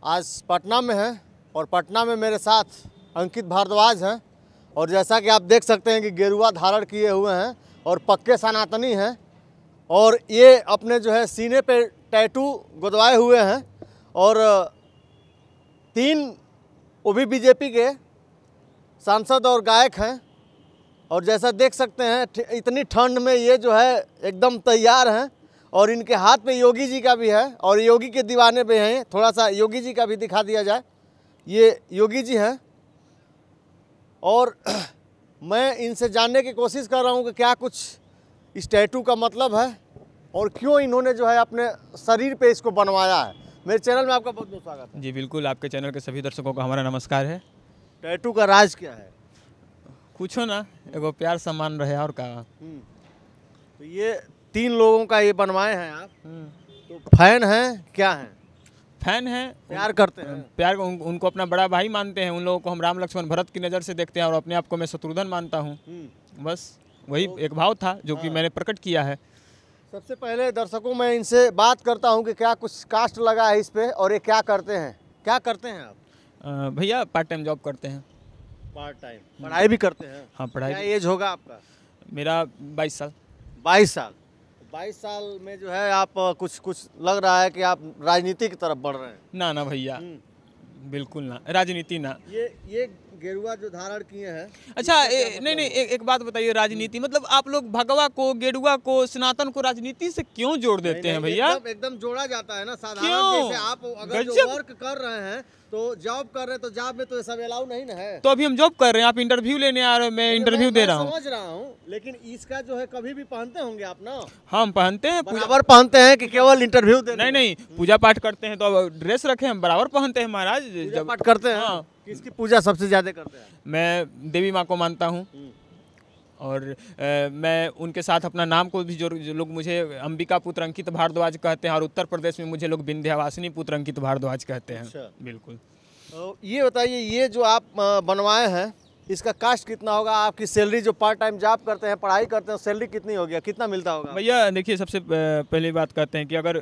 आज पटना में हैं और पटना में मेरे साथ अंकित भारद्वाज हैं और जैसा कि आप देख सकते हैं कि गेरुआ धारण किए हुए हैं और पक्के सनातनी हैं और ये अपने जो है सीने पे टैटू गुदवाए हुए हैं और 3 वो भी बीजेपी के सांसद और गायक हैं और जैसा देख सकते हैं इतनी ठंड में ये जो है एकदम तैयार हैं और इनके हाथ पे योगी जी का भी है और योगी के दीवाने पे हैं। थोड़ा सा योगी जी का भी दिखा दिया जाए, ये योगी जी हैं और मैं इनसे जानने की कोशिश कर रहा हूँ कि क्या कुछ इस टैटू का मतलब है और क्यों इन्होंने जो है अपने शरीर पे इसको बनवाया है। मेरे चैनल में आपका बहुत बहुत स्वागत है। जी बिल्कुल, आपके चैनल के सभी दर्शकों को हमारा नमस्कार है। टैटू का राज क्या है? कुछ हो ना, एगो प्यार सम्मान रहे और का। तो ये 3 लोगों का ये बनवाए हैं आप, तो फैन हैं क्या हैं? फैन हैं, प्यार करते हैं, प्यार उनको अपना बड़ा भाई मानते हैं। उन लोगों को हम राम लक्ष्मण भरत की नज़र से देखते हैं और अपने आप को मैं शत्रुघ्न मानता हूँ। बस वही एक भाव था जो कि मैंने प्रकट किया है। सबसे पहले दर्शकों मैं इनसे बात करता हूँ कि क्या कुछ कास्ट लगा है इस पे और ये क्या करते हैं? क्या करते हैं आप? भैया पार्ट टाइम जॉब करते हैं। पार्ट टाइम पढ़ाई भी करते हैं? हाँ, पढ़ाई। क्या एज होगा आपका? मेरा 22 साल। 22 साल। 22 साल में जो है आप कुछ लग रहा है कि आप राजनीति की तरफ बढ़ रहे हैं। ना भैया, बिल्कुल ना, राजनीति ना। ये गेरुआ जो धारण किए हैं, अच्छा नहीं एक बात बताइए, राजनीति मतलब आप लोग भगवा को, गेरुआ को, सनातन को राजनीति से क्यों जोड़ देते हैं भैया? एकदम जोड़ा जाता है ना साधारण। क्यों? जैसे आप अगर जो वर्क कर रहे हैं तो जॉब कर रहे हैं तो जॉब में तो ये सब अलाउ नहीं ना है। तो अभी हम जॉब कर रहे हैं, आप इंटरव्यू लेने आ रहे हो, मैं इंटरव्यू दे रहा हूँ। समझ रहा हूँ, लेकिन इसका जो है कभी भी पहनते होंगे आप ना? हम पहनते हैं, बराबर पहनते हैं कि केवल इंटरव्यू देने? नहीं, पूजा पाठ करते हैं तो अब ड्रेस रखे हम बराबर पहनते हैं महाराज। पूजा पाठ करते हैं? हाँ। किसकी पूजा सबसे ज्यादा करते हैं? मैं देवी माँ को मानता हूँ और मैं उनके साथ अपना नाम को भी जो लोग मुझे अंबिका पुत्र अंकित भारद्वाज कहते हैं और उत्तर प्रदेश में मुझे लोग विंध्यवासिनी पुत्र अंकित भारद्वाज कहते हैं। अच्छा। बिल्कुल। तो ये बताइए, ये जो आप बनवाए हैं इसका कास्ट कितना होगा? आपकी सैलरी जो पार्ट टाइम जॉब करते हैं, पढ़ाई करते हैं, सैलरी कितनी होगी, कितना मिलता होगा? भैया देखिए, सबसे पहले बात कहते हैं कि अगर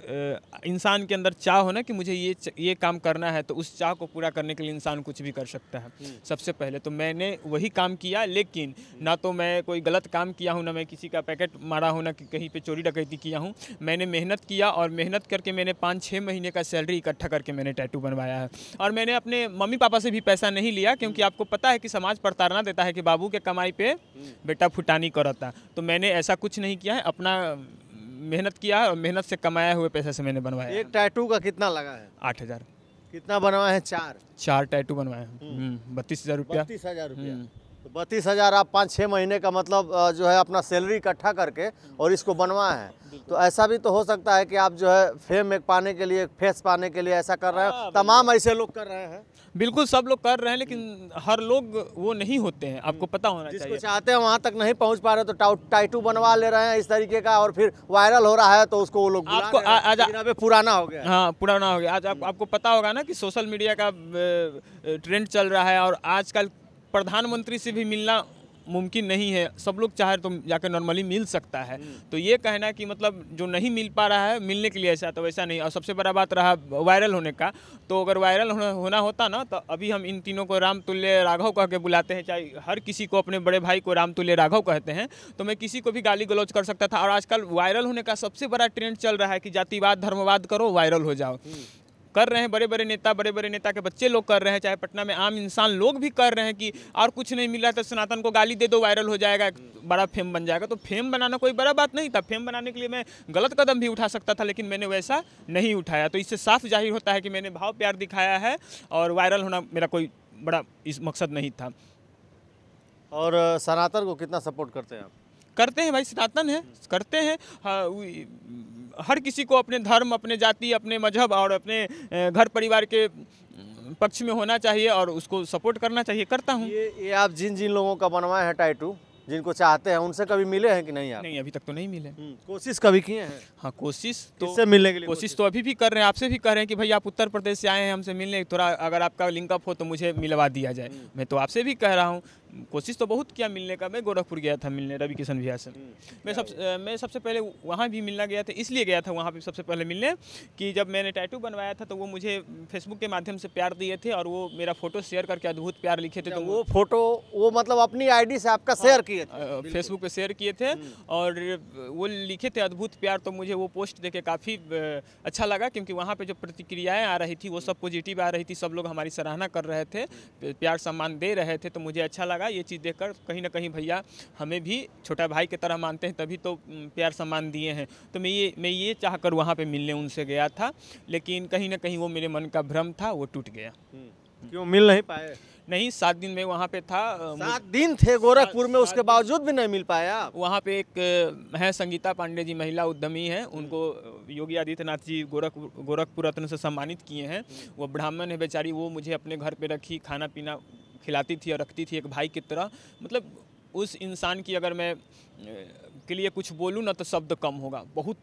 इंसान के अंदर चाह हो ना कि मुझे ये काम करना है, तो उस चाह को पूरा करने के लिए इंसान कुछ भी कर सकता है। सबसे पहले तो मैंने वही काम किया, लेकिन ना तो मैं कोई गलत काम किया हूँ, ना मैं किसी का पैकेट मारा हूँ, ना कि कहीं पे चोरी डकैती किया हूँ। मैंने मेहनत किया और मेहनत करके मैंने 5-6 महीने का सैलरी इकट्ठा करके मैंने टैटू बनवाया है। और मैंने अपने मम्मी पापा से भी पैसा नहीं लिया, क्योंकि आपको पता है कि समाज प्रताड़ना देता है कि बाबू के कमाई पे बेटा फुटानी करता। तो मैंने ऐसा कुछ नहीं किया है, अपना मेहनत किया है और मेहनत से कमाया हुए पैसे से मैंने बनवाया। एक टैटू का कितना लगा है? 8,000। कितना बनवाए हैं? 4 टैटू बनवाए हैं। 32,000 रुपया। 32,000 रुपया। तो 32,000 आप 5-6 महीने का मतलब जो है अपना सैलरी इकट्ठा करके और इसको बनवाए हैं। तो ऐसा भी तो हो सकता है कि आप जो है फेम पाने के लिए, फेस पाने के लिए ऐसा कर रहे हैं। तमाम ऐसे लोग कर रहे हैं। बिल्कुल, सब लोग कर रहे हैं, लेकिन हर लोग वो नहीं होते हैं, आपको पता होना चाहिए। जिसको चाहते हैं वहाँ तक नहीं पहुँच पा रहे तो टैटू बनवा ले रहे हैं इस तरीके का और फिर वायरल हो रहा है तो उसको वो लोग आपको आज पुराना हो गया। हाँ, पुराना हो गया। आज आपको पता होगा ना कि सोशल मीडिया का ट्रेंड चल रहा है और आजकल प्रधानमंत्री से भी मिलना मुमकिन नहीं है। सब लोग चाहे तो जाकर नॉर्मली मिल सकता है। तो ये कहना कि मतलब जो नहीं मिल पा रहा है, मिलने के लिए ऐसा, तो वैसा नहीं। और सबसे बड़ा बात रहा वायरल होने का, तो अगर वायरल होना होता ना, तो अभी हम इन तीनों को रामतुल्य राघव कह के बुलाते हैं। चाहे हर किसी को अपने बड़े भाई को रामतुल्य राघव कहते हैं, तो मैं किसी को भी गाली गलौज कर सकता था। और आजकल वायरल होने का सबसे बड़ा ट्रेंड चल रहा है कि जातिवाद धर्मवाद करो, वायरल हो जाओ। कर रहे हैं बड़े बड़े नेता के बच्चे लोग कर रहे हैं, चाहे पटना में आम इंसान लोग भी कर रहे हैं कि और कुछ नहीं मिल रहा तो सनातन को गाली दे दो, वायरल हो जाएगा, बड़ा फेम बन जाएगा। तो फेम बनाना कोई बड़ा बात नहीं था। फेम बनाने के लिए मैं गलत कदम भी उठा सकता था, लेकिन मैंने वैसा नहीं उठाया। तो इससे साफ जाहिर होता है कि मैंने भाव प्यार दिखाया है और वायरल होना मेरा कोई बड़ा इस मकसद नहीं था। और सनातन को कितना सपोर्ट करते हैं आप? करते हैं भाई, सनातन है, करते हैं। हर किसी को अपने धर्म, अपने जाति, अपने मजहब और अपने घर परिवार के पक्ष में होना चाहिए और उसको सपोर्ट करना चाहिए। करता हूँ। ये आप जिन लोगों का बनवाए हैं टैटू, जिनको चाहते हैं, उनसे कभी मिले हैं कि नहीं आप? नहीं, अभी तक तो नहीं मिले। कोशिश कभी किए हैं? हाँ, कोशिश तो किससे मिलने के लिए? कोशिश तो अभी भी कर रहे हैं, आपसे भी कर रहे हैं कि भाई आप उत्तर प्रदेश से आए हैं हमसे मिलने, थोड़ा अगर आपका लिंकअप हो तो मुझे मिलवा दिया जाए। मैं तो आपसे भी कह रहा हूँ, कोशिश तो बहुत किया मिलने का। मैं गोरखपुर गया था मिलने रवि किशन भैया से। मैं सबसे पहले वहाँ भी मिलना गया था, इसलिए गया था वहाँ पे सबसे पहले मिलने कि जब मैंने टैटू बनवाया था तो वो मुझे फेसबुक के माध्यम से प्यार दिए थे और वो मेरा फोटो शेयर करके अद्भुत प्यार लिखे थे। तो वो फोटो वो मतलब अपनी आईडी से आपका शेयर किए थे, फेसबुक पे शेयर किए थे और वो लिखे थे अद्भुत प्यार। तो मुझे वो पोस्ट देख के काफ़ी अच्छा लगा, क्योंकि वहाँ पे जो प्रतिक्रियाएं आ रही थी वो सब पॉजिटिव आ रही थी, सब लोग हमारी सराहना कर रहे थे, प्यार सम्मान दे रहे थे। तो मुझे अच्छा लगा ये चीज़ देखकर, कहीं ना कहीं भैया हमें भी छोटा भाई की तरह मानते हैं, तभी तो प्यार सम्मान दिए हैं। तो मैं ये चाहकर वहाँ पे मिलने उनसे गया था, लेकिन कहीं ना कहीं वो मेरे मन का भ्रम था, वो टूट गया। क्यों मिल नहीं पाए? नहीं, 7 दिन में वहाँ पे था। 7 दिन थे गोरखपुर में, उसके बावजूद भी नहीं मिल पाया? वहाँ पे एक है संगीता पांडे जी, महिला उद्यमी हैं, उनको योगी आदित्यनाथ जी गोरखपुर रत्न से सम्मानित किए हैं। वो ब्राह्मण है बेचारी, वो मुझे अपने घर पे रखी, खाना पीना खिलाती थी और रखती थी एक भाई की तरह। मतलब उस इंसान की अगर मैं के लिए कुछ बोलूँ ना तो शब्द कम होगा। बहुत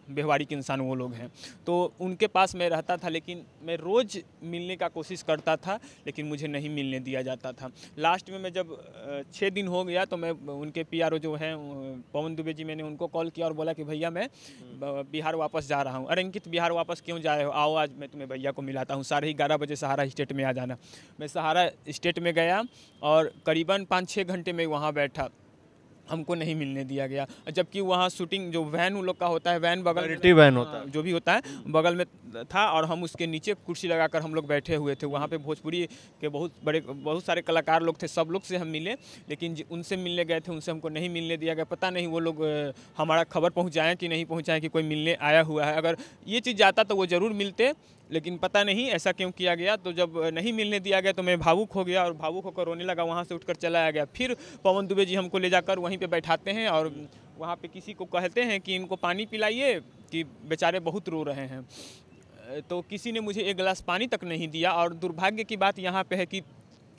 व्यवहारिक इंसान वो लोग हैं। तो उनके पास मैं रहता था, लेकिन मैं रोज़ मिलने का कोशिश करता था, लेकिन मुझे नहीं मिलने दिया जाता था। लास्ट में मैं जब 6 दिन हो गया तो मैं उनके PRO जो हैं पवन दुबे जी, मैंने उनको कॉल किया और बोला कि भैया मैं बिहार वापस जा रहा हूँ। अरे अंकित, बिहार वापस क्यों जा रहे हो? आओ आज मैं तुम्हें भैया को मिलाता हूँ, 11:30 बजे सहारा स्टेट में आ जाना। मैं सहारा स्टेट में गया और करीबन 5-6 घंटे में वहाँ बैठा, हमको नहीं मिलने दिया गया। जबकि वहाँ शूटिंग जो वैन उन लोग का होता है, वैन बगल में वैन होता है, जो भी होता है बगल में था, और हम उसके नीचे कुर्सी लगाकर हम लोग बैठे हुए थे। वहाँ पे भोजपुरी के बहुत सारे कलाकार लोग थे, सब लोग से हम मिले, लेकिन उनसे मिलने गए थे, उनसे हमको नहीं मिलने दिया गया। पता नहीं वो लोग हमारा खबर पहुँचाएँ कि नहीं पहुँचाएँ कि कोई मिलने आया हुआ है। अगर ये चीज़ जाता तो वो ज़रूर मिलते, लेकिन पता नहीं ऐसा क्यों किया गया। तो जब नहीं मिलने दिया गया तो मैं भावुक हो गया और भावुक होकर रोने लगा। वहाँ से उठकर चला गया। फिर पवन दुबे जी हमको ले जाकर वहीं पे बैठाते हैं और वहाँ पे किसी को कहते हैं कि इनको पानी पिलाइए, कि बेचारे बहुत रो रहे हैं। तो किसी ने मुझे एक गिलास पानी तक नहीं दिया। और दुर्भाग्य की बात यहाँ पे है कि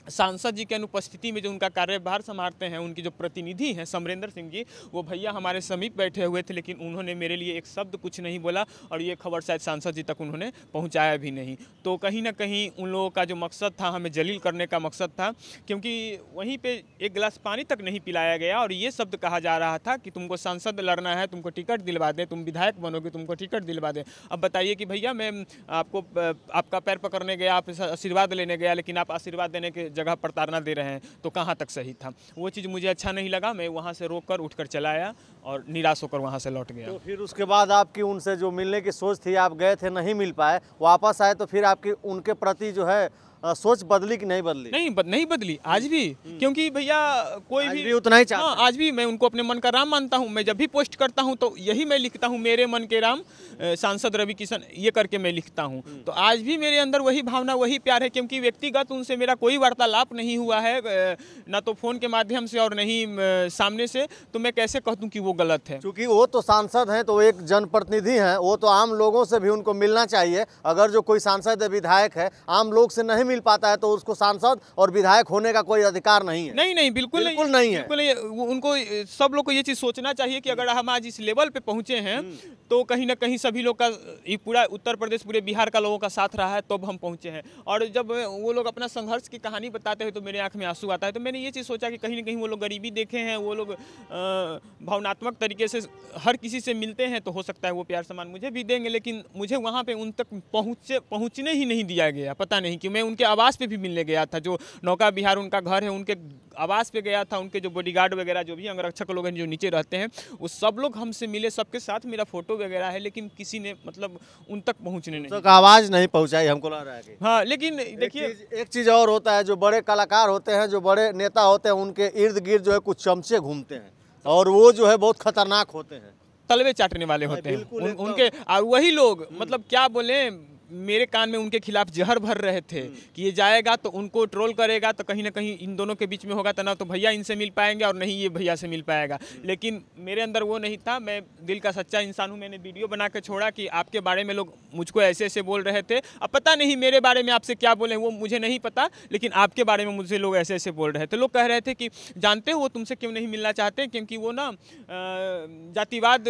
सांसद जी के अनुपस्थिति में जो उनका कार्यभार संभालते हैं, उनकी जो प्रतिनिधि हैं समरेंद्र सिंह जी, वो भैया हमारे समीप बैठे हुए थे, लेकिन उन्होंने मेरे लिए एक शब्द कुछ नहीं बोला और ये खबर शायद सांसद जी तक उन्होंने पहुंचाया भी नहीं। तो कहीं ना कहीं उन लोगों का जो मकसद था, हमें जलील करने का मकसद था, क्योंकि वहीं पे एक गिलास पानी तक नहीं पिलाया गया और ये शब्द कहा जा रहा था कि तुमको सांसद लड़ना है, तुमको टिकट दिलवा दें, तुम विधायक बनोगे, तुमको टिकट दिलवा दें। अब बताइए कि भैया मैं आपका पैर पकड़ने गया, आप आशीर्वाद लेने गया, लेकिन आप आशीर्वाद देने के जगह प्रताड़ना दे रहे हैं, तो कहाँ तक सही था? वो चीज़ मुझे अच्छा नहीं लगा। मैं वहाँ से रोककर उठकर चला आया और निराश होकर वहाँ से लौट गया। तो फिर उसके बाद आपकी उनसे जो मिलने की सोच थी, आप गए थे, नहीं मिल पाए, वापस आए, तो फिर आपकी उनके प्रति जो है सोच बदली कि नहीं बदली? नहीं बदली, आज भी। क्योंकि भैया कोई भी उतना ही चाहता है। हाँ, आज भी मैं उनको अपने मन का राम मानता हूँ। मैं जब भी पोस्ट करता हूँ तो यही मैं लिखता हूँ, मेरे मन के राम सांसद रवि किशन, ये करके मैं लिखता हूँ। तो आज भी मेरे अंदर वही भावना, वही प्यार है, क्योंकि व्यक्तिगत उनसे मेरा कोई वार्तालाप नहीं हुआ है, ना तो फोन के माध्यम से और नहीं सामने से। तो मैं कैसे कह दूँ कि वो गलत है? क्योंकि वो तो सांसद हैं, तो एक जनप्रतिनिधि हैं, वो तो आम लोगों से भी उनको मिलना चाहिए। अगर जो कोई सांसद या विधायक है आम लोग से नहीं मिल पाता है तो उसको सांसद और विधायक होने का कोई अधिकार नहीं है। नहीं, बिल्कुल नहीं है। बिल्कुल नहीं। उनको, सब लोग को ये चीज़ सोचना चाहिए कि अगर हम आज इस लेवल पे पहुँचे हैं तो कहीं ना कहीं सभी लोग का, ये पूरा उत्तर प्रदेश, पूरे बिहार का लोगों का साथ रहा है, तब हम पहुँचे हैं। और जब वो लोग अपना संघर्ष की कहानी बताते हैं तो मेरे आँख में आंसू आता है। तो मैंने ये चीज़ सोचा कि कहीं ना कहीं वो लोग गरीबी देखे हैं, वो लोग भावनात्मक तरीके से हर किसी से मिलते हैं, तो हो सकता है वो प्यार सम्मान मुझे भी देंगे, लेकिन मुझे वहाँ पे उन तक पहुँचने ही नहीं दिया गया। पता नहीं कि मैं उनके आवास पे भी मिलने गया था, जो नौका विहार उनका घर है, उनके आवास पे गया था। उनके जो बॉडीगार्ड वगैरह, जो भी अंगरक्षक लोग हैं जो नीचे रहते हैं, वो सब लोग हमसे मिले, सबके साथ मेरा फोटो वगैरह है, लेकिन किसी ने मतलब उन तक पहुँचने नहीं, आवाज़ नहीं पहुँचाई, हमको लग रहा है कि। हाँ, लेकिन देखिए एक चीज़ और होता है, जो बड़े कलाकार होते हैं, जो बड़े नेता होते हैं, उनके इर्द गिर्द जो है कुछ चमचे घूमते हैं और वो जो है बहुत खतरनाक होते हैं, तलवे चाटने वाले होते हैं उनके। और वही लोग मतलब क्या बोले, मेरे कान में उनके खिलाफ जहर भर रहे थे कि ये जाएगा तो उनको ट्रोल करेगा, तो कहीं ना कहीं इन दोनों के बीच में होगा तनाव, तो भैया इनसे मिल पाएंगे और नहीं ये भैया से मिल पाएगा। लेकिन मेरे अंदर वो नहीं था। मैं दिल का सच्चा इंसान हूँ। मैंने वीडियो बना के छोड़ा कि आपके बारे में लोग मुझको ऐसे ऐसे बोल रहे थे। अब पता नहीं मेरे बारे में आपसे क्या बोले, वो मुझे नहीं पता, लेकिन आपके बारे में मुझसे लोग ऐसे ऐसे बोल रहे थे। लोग कह रहे थे कि जानते हो वो तुमसे क्यों नहीं मिलना चाहते, क्योंकि वो ना जातिवाद,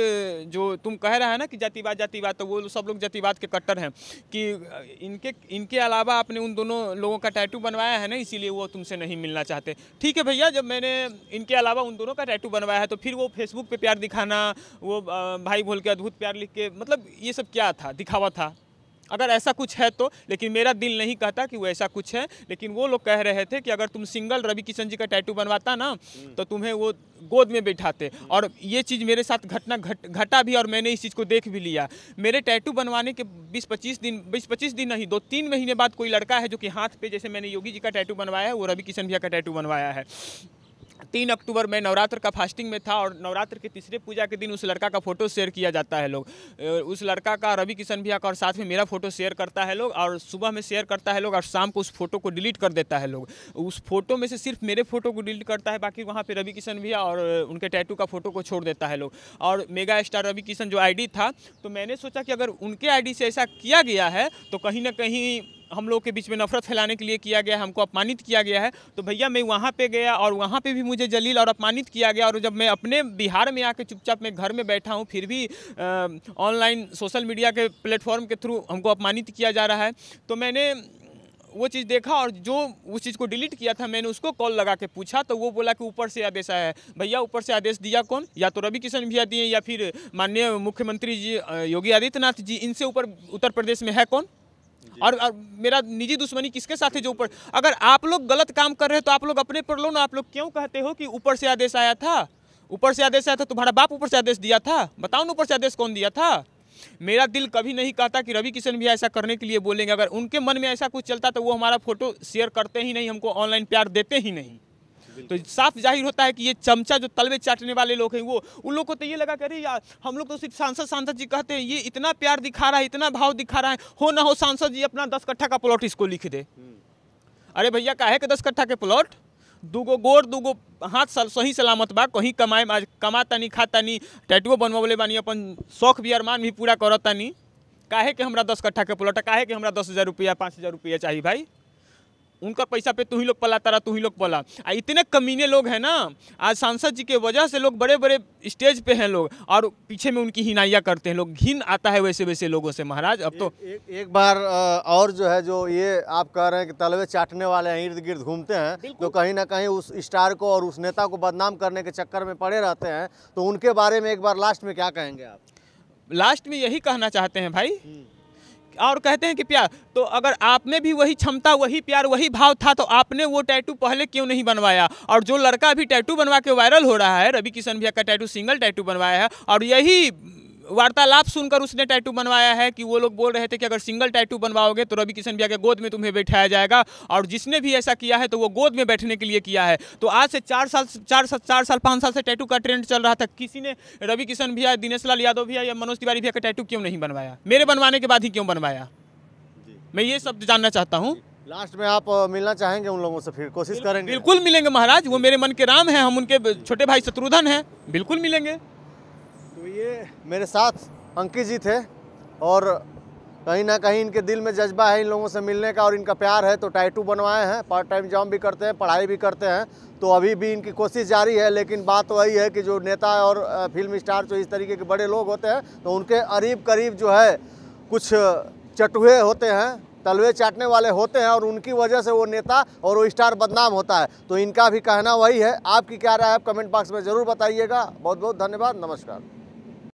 जो तुम कह रहा है ना कि जातिवाद, तो वो सब लोग जातिवाद के कट्टर हैं, कि इनके अलावा आपने उन दोनों लोगों का टैटू बनवाया है ना, इसीलिए वो तुमसे नहीं मिलना चाहते। ठीक है भैया, जब मैंने इनके अलावा उन दोनों का टैटू बनवाया है तो फिर वो फेसबुक पे प्यार दिखाना, वो भाई बोल के अद्भुत प्यार लिख के, मतलब ये सब क्या था, दिखावा था? अगर ऐसा कुछ है तो, लेकिन मेरा दिल नहीं कहता कि वो ऐसा कुछ है। लेकिन वो लोग कह रहे थे कि अगर तुम सिंगल रवि किशन जी का टैटू बनवाता ना तो तुम्हें वो गोद में बैठाते, और ये चीज़ मेरे साथ घटा भी, और मैंने इस चीज़ को देख भी लिया। मेरे टैटू बनवाने के 20-25 दिन नहीं, 2-3 महीने बाद कोई लड़का है जो कि हाथ पे, जैसे मैंने योगी जी का टैटू बनवाया है, वो रवि किशन भैया का टैटू बनवाया है। 3 अक्टूबर में नवरात्र का फास्टिंग में था, और नवरात्र के तीसरे पूजा के दिन उस लड़का का फोटो शेयर किया जाता है लोग, उस लड़का का, रवि किशन भैया का, और साथ में मेरा फोटो शेयर करता है लोग, और सुबह में शेयर करता है लोग, और शाम को उस फोटो को डिलीट कर देता है लोग। उस फोटो में से सिर्फ मेरे फोटो को डिलीट करता है, बाकी वहाँ पे रवि किशन भैया और उनके टैटू का फोटो को छोड़ देता है लोग। और मेगा स्टार रवि किशन जो आईडी था, तो मैंने सोचा कि अगर उनके आईडी से ऐसा किया गया है तो कहीं ना कहीं हम लोग के बीच में नफरत फैलाने के लिए किया गया है, हमको अपमानित किया गया है। तो भैया मैं वहाँ पे गया, और वहाँ पे भी मुझे जलील और अपमानित किया गया, और जब मैं अपने बिहार में आके चुपचाप मैं घर में बैठा हूँ, फिर भी ऑनलाइन सोशल मीडिया के प्लेटफॉर्म के थ्रू हमको अपमानित किया जा रहा है। तो मैंने वो चीज़ देखा, और जो उस चीज़ को डिलीट किया था मैंने उसको कॉल लगा के पूछा, तो वो बोला कि ऊपर से आदेश आया है। भैया ऊपर से आदेश दिया कौन? या तो रवि किशन भैया दिए, या फिर माननीय मुख्यमंत्री जी योगी आदित्यनाथ जी, इनसे ऊपर उत्तर प्रदेश में है कौन? और मेरा निजी दुश्मनी किसके साथ है जो ऊपर? अगर आप लोग गलत काम कर रहे हैं तो आप लोग अपने पर लो ना। आप लोग क्यों कहते हो कि ऊपर से आदेश आया था? ऊपर से आदेश आया था, तुम्हारा बाप ऊपर से आदेश दिया था? बताओ ना, ऊपर से आदेश कौन दिया था? मेरा दिल कभी नहीं कहता कि रवि किशन भी ऐसा करने के लिए बोलेंगे। अगर उनके मन में ऐसा कुछ चलता तो वो हमारा फोटो शेयर करते ही नहीं, हमको ऑनलाइन प्यार देते ही नहीं। तो साफ जाहिर होता है कि ये चमचा जो तलवे चाटने वाले लोग हैं, वो उन लोग को तो ये लगा कि अरे यार, हम लोग तो सिर्फ सांसद जी कहते हैं, ये इतना प्यार दिखा रहा है, इतना भाव दिखा रहा है, हो ना हो सांसद जी अपना 10 कट्ठा का प्लॉट इसको लिख दे। अरे भैया, काहे के 10 कट्ठा के प्लॉट? दूगो गोर, दूगो हाथ सही सलामत बा, कहीं कमाता नहीं, खाता नहीं, टैटुओ बनवले बानी, अपन शौक भी अरमान भी पूरा करता नहीं। काहे के हमरा 10 कट्ठा के प्लॉट, काहे के हमरा 10,000 रुपया 5,000 रुपया चाहिए भाई? उनका पैसा पे तू ही लोग पला, तारा तू ही लोग पला। इतने कमीने लोग हैं ना, आज सांसद जी के वजह से लोग बड़े बड़े स्टेज पे हैं लोग, और पीछे में उनकी हिनाइयाँ करते हैं लोग। घिन आता है वैसे वैसे लोगों से महाराज। अब तो एक बार और जो है, जो ये आप कह रहे हैं कि तलवे चाटने वाले हैं, इर्द गिर्द घूमते हैं, तो कहीं ना कहीं उस स्टार को और उस नेता को बदनाम करने के चक्कर में पड़े रहते हैं, तो उनके बारे में एक बार लास्ट में क्या कहेंगे आप? लास्ट में यही कहना चाहते हैं भाई, और कहते हैं कि प्यार, तो अगर आप में भी वही क्षमता, वही प्यार, वही भाव था, तो आपने वो टैटू पहले क्यों नहीं बनवाया? और जो लड़का अभी टैटू बनवा के वायरल हो रहा है, रवि किशन भैया का टैटू, सिंगल टैटू बनवाया है, और यही वार्तालाप सुनकर उसने टैटू बनवाया है कि वो लोग बोल रहे थे कि अगर सिंगल टैटू बनवाओगे तो रवि किशन भैया के गोद में तुम्हें बैठाया जाएगा, और जिसने भी ऐसा किया है तो वो गोद में बैठने के लिए किया है। तो आज से 4 साल 5 साल से टैटू का ट्रेंड चल रहा था, किसी ने रवि किशन भैया, दिनेश लाल यादव भैया या मनोज तिवारी भैया का टैटू क्यों नहीं बनवाया? मेरे बनवाने के बाद ही क्यों बनवाया? मैं ये सब जानना चाहता हूँ। लास्ट में आप मिलना चाहेंगे उन लोगों से? फिर कोशिश करेंगे। बिल्कुल मिलेंगे महाराज, वो मेरे मन के राम हैं, हम उनके छोटे भाई शत्रुघ्न हैं, बिल्कुल मिलेंगे। तो ये मेरे साथ अंकित जी थे, और कहीं ना कहीं इनके दिल में जज्बा है इन लोगों से मिलने का, और इनका प्यार है, तो टैटू बनवाए हैं, पार्ट टाइम जॉब भी करते हैं, पढ़ाई भी करते हैं, तो अभी भी इनकी कोशिश जारी है। लेकिन बात वही है कि जो नेता और फिल्म स्टार, जो इस तरीके के बड़े लोग होते हैं, तो उनके करीब जो है कुछ चटुहे होते हैं, तलवे चाटने वाले होते हैं, और उनकी वजह से वो नेता और वो स्टार बदनाम होता है। तो इनका भी कहना वही है। आपकी क्या राय है, आप कमेंट बॉक्स में ज़रूर बताइएगा। बहुत बहुत धन्यवाद, नमस्कार।